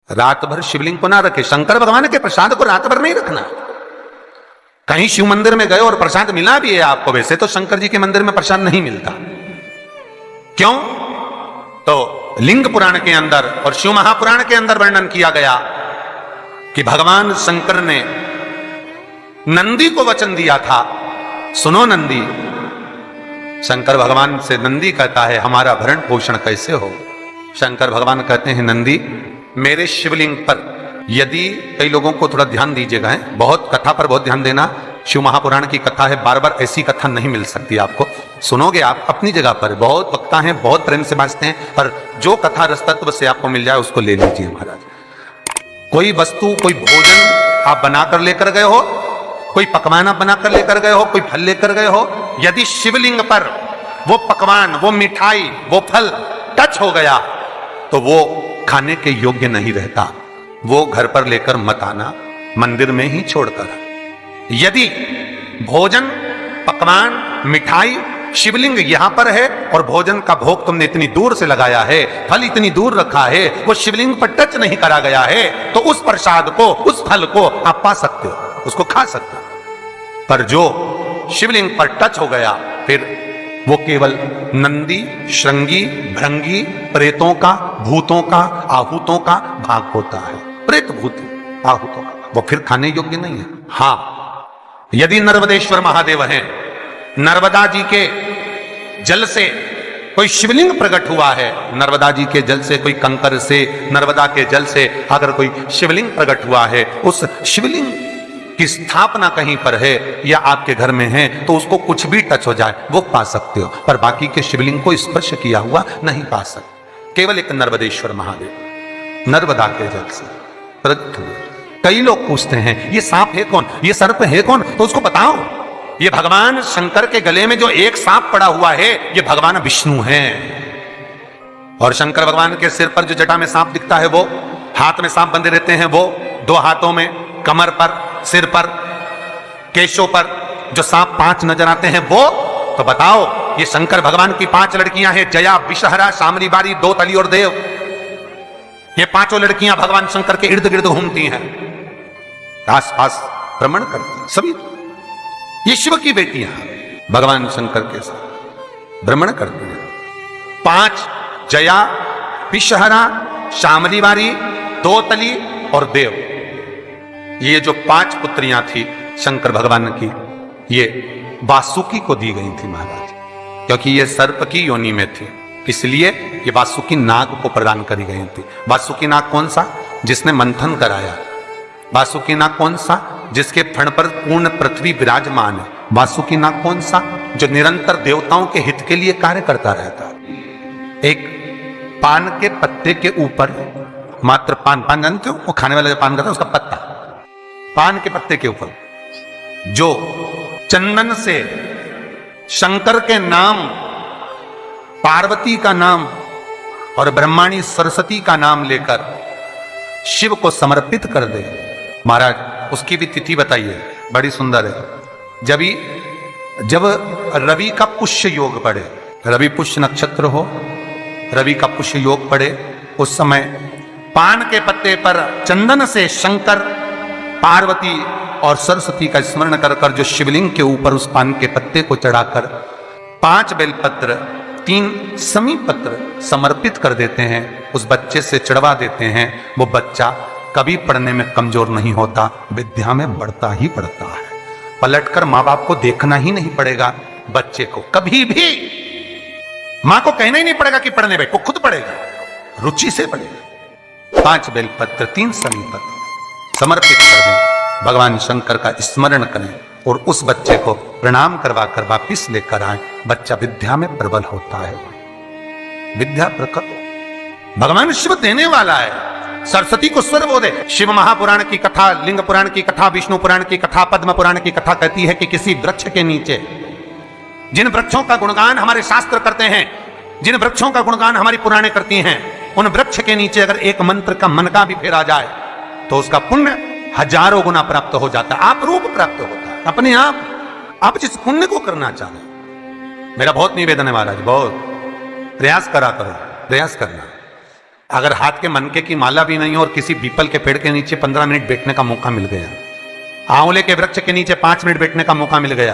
रात भर शिवलिंग को ना रखे। शंकर भगवान के प्रसाद को रात भर नहीं रखना। कहीं शिव मंदिर में गए और प्रसाद मिला भी है आपको, वैसे तो शंकर जी के मंदिर में प्रसाद नहीं मिलता। क्यों? तो लिंग पुराण के अंदर और शिव महापुराण के अंदर वर्णन किया गया कि भगवान शंकर ने नंदी को वचन दिया था, सुनो नंदी। शंकर भगवान से नंदी कहता है हमारा भरण पोषण कैसे हो। शंकर भगवान कहते हैं नंदी मेरे शिवलिंग पर यदि, कई लोगों को थोड़ा ध्यान दीजिएगा, बहुत कथा पर बहुत ध्यान देना। शिव महापुराण की कथा है, बार बार ऐसी कथा नहीं मिल सकती आपको। सुनोगे आप अपनी जगह पर, बहुत वक्ता हैं, बहुत प्रेम से बांचते हैं, पर जो कथा रस तत्व से आपको मिल जाए उसको ले लीजिए महाराज। कोई वस्तु, कोई भोजन आप बनाकर लेकर गए हो, कोई पकवान आप बनाकर लेकर गए हो, कोई फल लेकर गए हो, यदि शिवलिंग पर वो पकवान, वो मिठाई, वो फल टच हो गया तो वो खाने के योग्य नहीं रहता। वो घर पर लेकर मत आना, मंदिर में ही छोड़कर। यदि भोजन, पकवान, मिठाई, शिवलिंग यहां पर है और भोजन का भोग तुमने इतनी दूर से लगाया है, फल इतनी दूर रखा है, वो शिवलिंग पर टच नहीं करा गया है, तो उस प्रसाद को, उस फल को आप पा सकते हो, उसको खा सकते हो। पर जो शिवलिंग पर टच हो गया फिर वो केवल नंदी, श्रृंगी, भृंगी, प्रेतों का, भूतों का, आहूतों का भाग होता है। प्रेत, भूत, आहूतों का वो फिर खाने योग्य नहीं है। हाँ, यदि नर्मदेश्वर महादेव हैं, नर्मदा जी के जल से कोई शिवलिंग प्रकट हुआ है, नर्मदा जी के जल से, कोई कंकर से, नर्मदा के जल से अगर कोई शिवलिंग प्रकट हुआ है, उस शिवलिंग की स्थापना कहीं पर है या आपके घर में है, तो उसको कुछ भी टच हो जाए वो पा सकते हो, पर बाकी के शिवलिंग को स्पर्श किया हुआ नहीं पा सकते। केवल एक नर्मदेश्वर महादेव नर्मदा के जल से प्रकट हुए। कई लोग पूछते हैं ये सांप है कौन, ये सर्प है कौन, तो उसको बताओ। ये भगवान शंकर के गले में जो एक सांप पड़ा हुआ है, ये भगवान विष्णु हैं। और शंकर भगवान के सिर पर जो जटा में सांप दिखता है, वो हाथ में सांप बंधे रहते हैं, वो दो हाथों में, कमर पर, सिर पर, केशों पर जो सांप 5 नजर आते हैं, वो तो बताओ। ये शंकर भगवान की 5 लड़कियां हैं, जया, विषहरा, शामली बारी, दो तली और देव। ये 5 लड़कियां भगवान शंकर के इर्द गिर्द घूमती हैं, आस पास भ्रमण करती हैं सभी। ये शिव की बेटियां भगवान शंकर के साथ भ्रमण करती हैं। 5 जया, विषहरा, शामली बारी, दो तली और देव। ये जो 5 पुत्रियां थी शंकर भगवान की, ये वासुकी को दी गई थी महाराज, क्योंकि ये सर्प की योनि में थी, इसलिए ये वासुकी नाग को प्रदान करी गई थी। वासुकी नाग कौन सा? जिसने मंथन कराया। वासुकी नाग कौन सा? जिसके फण पर पूर्ण पृथ्वी विराजमान है। वासुकी नाग कौन सा? जो निरंतर देवताओं के हित के लिए कार्य करता रहता है। एक पान के पत्ते के ऊपर, मात्र पान जानते हो, वो खाने वाला जो पान करता है उसका पत्ता, पान के पत्ते के ऊपर जो चंदन से शंकर के नाम, पार्वती का नाम और ब्रह्माणी सरस्वती का नाम लेकर शिव को समर्पित कर दे महाराज, उसकी भी तिथि बताइए, बड़ी सुंदर है। जब रवि का पुष्य योग पड़े, रवि पुष्य नक्षत्र हो, रवि का पुष्य योग पड़े, उस समय पान के पत्ते पर चंदन से शंकर, पार्वती और सरस्वती का स्मरण कर कर जो शिवलिंग के ऊपर उस पान के पत्ते को चढ़ाकर 5 बेलपत्र, 3 समी पत्र समर्पित कर देते हैं, उस बच्चे से चढ़वा देते हैं, वो बच्चा कभी पढ़ने में कमजोर नहीं होता, विद्या में बढ़ता ही बढ़ता है। पलटकर माँ बाप को देखना ही नहीं पड़ेगा, बच्चे को कभी भी माँ को कहना ही नहीं पड़ेगा कि पढ़ने बैठ, वो खुद पढ़ेगा, रुचि से पढ़ेगा। 5 बेलपत्र, 3 समी पत्र समर्पित कर दें, भगवान शंकर का स्मरण करें और उस बच्चे को प्रणाम करवा कर वापिस लेकर आए। बच्चा विद्या में प्रबल होता है, विद्या प्रकट भगवान शिव देने वाला है। सरस्वती को स्वर बोधे। शिव महापुराण की कथा, लिंग पुराण की कथा, विष्णु पुराण की कथा, पद्म पुराण की कथा कहती है कि किसी वृक्ष के नीचे, जिन वृक्षों का गुणगान हमारे शास्त्र करते हैं, जिन वृक्षों का गुणगान हमारी पुराणे करती हैं, उन वृक्ष के नीचे अगर एक मंत्र का मनका भी फेरा जाए तो उसका पुण्य हजारों गुना प्राप्त हो जाता है, आप रूप प्राप्त होता है अपने आप जिस पुण्य को करना चाहे। मेरा बहुत निवेदन है महाराज, बहुत प्रयास करा करो, प्रयास करना। अगर हाथ के मनके की माला भी नहीं हो और किसी पीपल के पेड़ के नीचे 15 मिनट बैठने का मौका मिल गया, आंवले के वृक्ष के नीचे 5 मिनट बैठने का मौका मिल गया,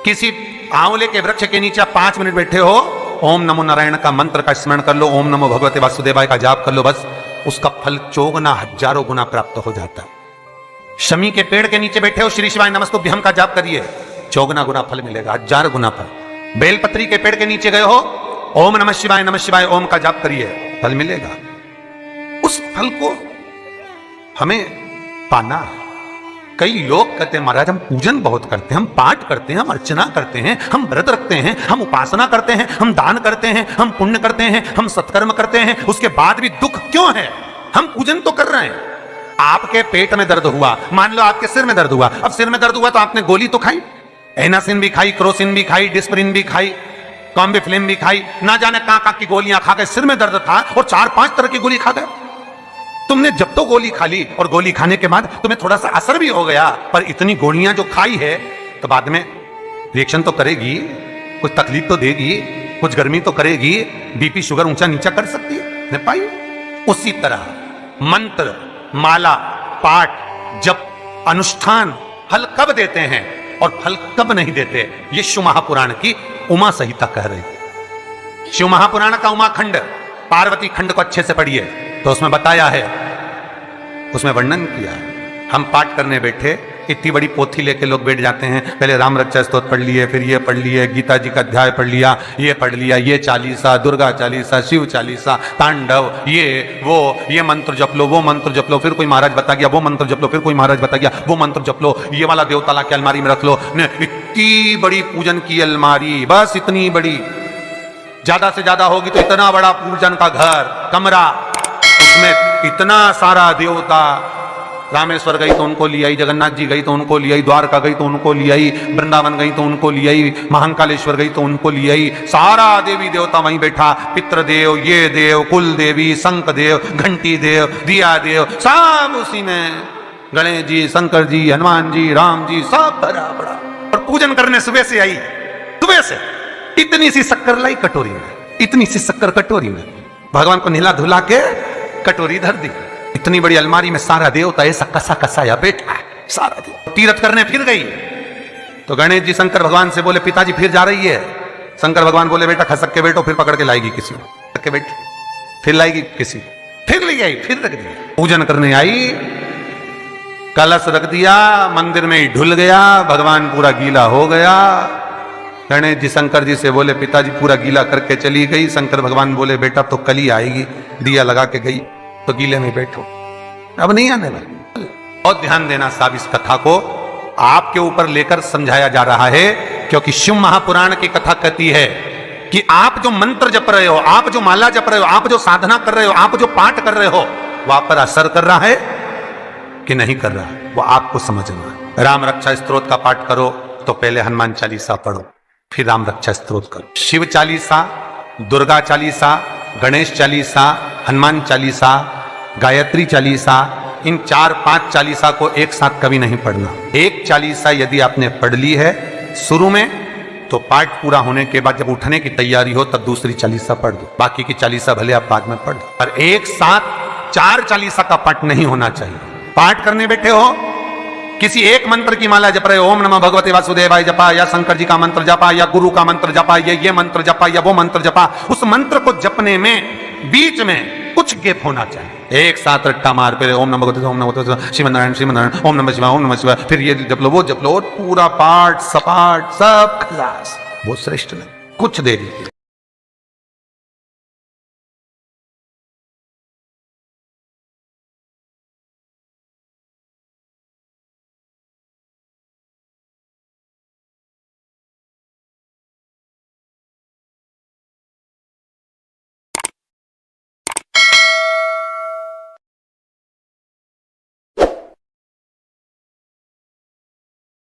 किसी आंवले के वृक्ष के नीचे 5 मिनट बैठे हो, ओम नमो नारायण का मंत्र का स्मरण कर लो, ओम नमो भगवते वासुदेवाय का जाप कर लो, बस उसका फल चौगुना हजारों गुना प्राप्त हो जाता है। शमी के पेड़ के नीचे बैठे हो, श्री शिवाय नमस्तुभ्यम का जाप करिए, चौगुना गुना फल मिलेगा, 1000 गुना फल। बेलपत्री के पेड़ के नीचे गए हो, ओम नमः शिवाय ओम का जाप करिए, फल मिलेगा। उस फल को हमें पाना है। कई लोग कहते हैं महाराज हम पूजन बहुत करते हैं, हम पाठ करते हैं, हम अर्चना करते हैं, हम व्रत रखते हैं, हम उपासना करते हैं, हम दान करते हैं, हम पुण्य करते हैं, हम सत्कर्म करते हैं, उसके बाद भी दुख क्यों है? हम पूजन तो कर रहे हैं। आपके पेट में दर्द हुआ, मान लो आपके सिर में दर्द हुआ, अब सिर में दर्द हुआ तो आपने गोली तो खाई, एनासिन भी खाई, क्रोसिन भी खाई, डिस्प्रिन भी खाई, कॉम्बिफ्लिम भी खाई, ना जाने कहां की गोलियां खा गए, सिर में दर्द था और 4-5 तरह की गोली खा गए। तुमने जब तो गोली खा ली और गोली खाने के बाद तुम्हें थोड़ा सा असर भी हो गया, पर इतनी गोलियां जो खाई है तो बाद में रिएक्शन तो करेगी, कुछ तकलीफ तो देगी, कुछ गर्मी तो करेगी, बीपी शुगर ऊंचा नीचा कर सकती है, नहीं पाई। उसी तरह मंत्र, माला, पाठ, जप, अनुष्ठान फल कब देते हैं और फल कब नहीं देते, ये शिव महापुराण की उमा संहिता कह रही है। शिव महापुराण का उमा खंड, पार्वती खंड को अच्छे से पढ़िए तो उसमें बताया है, उसमें वर्णन किया है। हम पाठ करने बैठे, इतनी बड़ी पोथी लेके लोग बैठ जाते हैं, पहले राम रक्षा स्तोत्र पढ़ लिए, फिर ये पढ़ लिए, गीता जी का अध्याय पढ़ लिया, ये पढ़ लिया, ये चालीसा, दुर्गा चालीसा, शिव चालीसा, तांडव, ये मंत्र जप लो, वो मंत्र जप लो, फिर कोई महाराज बता गया वो मंत्र जप लो, फिर कोई महाराज बता गया वो मंत्र जप लो, ये वाला देवता ला के अलमारी में रख लो। इतनी बड़ी पूजन की अलमारी, बस इतनी बड़ी, ज्यादा से ज्यादा होगी तो इतना बड़ा पूजन का घर, कमरा, उसमें इतना सारा देवता। रामेश्वर गई तो उनको ले आई, जगन्नाथ जी गई तो उनको ले आई, द्वारका गई तो उनको ले आई, वृंदावन गई तो उनको ले आई, महाकालेश्वर गई तो उनको ले आई, सारा देवी देवता वहीं बैठा, पितृदेव, ये देव, कुल देवी, शंख देव, घंटी देव, दिया देव, सब उसी में, गणेश जी, शंकर जी, हनुमान जी, राम जी, सब भरा पड़ा। और पूजन करने सुबह से आई, सुबह से इतनी सी शक्कर लाई कटोरी में, इतनी सी शक्कर कटोरी में, भगवान को नहला धुला के कटोरी धर दी। इतनी बड़ी अलमारी में सारा देवता ऐसा कसा कसाया बैठा है, सारा देव। तीर्थ करने फिर गई तो गणेश जी शंकर भगवान से बोले पिताजी फिर जा रही है। शंकर भगवान बोले बेटा खसक के बैठो, फिर पकड़ के लाएगी किसी को, के बैठ, फिर लाएगी किसी, फिर ले आई, फिर रख दिया। पूजन करने आई, कलश रख दिया, मंदिर में ही ढुल गया, भगवान पूरा गीला हो गया। गणेश जी शंकर जी से बोले पिताजी पूरा गीला करके चली गई। शंकर भगवान बोले बेटा तो कल ही आएगी, दिया लगा के गई तो गीले में बैठो, अब नहीं आने वाली। और ध्यान देना साहब, इस कथा को आपके ऊपर लेकर समझाया जा रहा है, क्योंकि शिव महापुराण की कथा कहती है कि आप जो मंत्र जप रहे हो, आप जो माला जप रहे हो, आप जो साधना कर रहे हो, आप जो पाठ कर रहे हो, वहां पर असर कर रहा है कि नहीं कर रहा है, वो आपको समझना है। राम रक्षा स्तोत्र का पाठ करो तो पहले हनुमान चालीसा पढ़ो, फिर राम रक्षा स्तोत्र करो। शिव चालीसा, दुर्गा चालीसा, गणेश चालीसा, हनुमान चालीसा, गायत्री चालीसा, इन 4-5 चालीसा को एक साथ कभी नहीं पढ़ना। एक चालीसा यदि आपने पढ़ ली है शुरू में, तो पाठ पूरा होने के बाद जब उठने की तैयारी हो तब दूसरी चालीसा पढ़ दो, बाकी की चालीसा भले आप बाद में पढ़ दो। पर एक साथ 4 चालीसा का पाठ नहीं होना चाहिए। पाठ करने बैठे हो, किसी एक मंत्र की माला जप रहे हो, ओम नमः भगवते वासुदेवाय जपा, या शंकर जी का मंत्र जपा, या गुरु का मंत्र जपा, या ये मंत्र जपा, या वो मंत्र जपा, उस मंत्र को जपने में बीच में कुछ गैप होना चाहिए। एक साथ रट्टा मार पे ओम नमः भगवते, ओम नमः भगवते, श्रीमन्नारायण श्रीमन्नारायण, ओम नमः शिवाय, ओम नमः शिवाय, फिर ये जप लो, वो जप लो, और पूरा पाठ सपाट सब खलास, वो श्रेष्ठ नहीं। कुछ देरी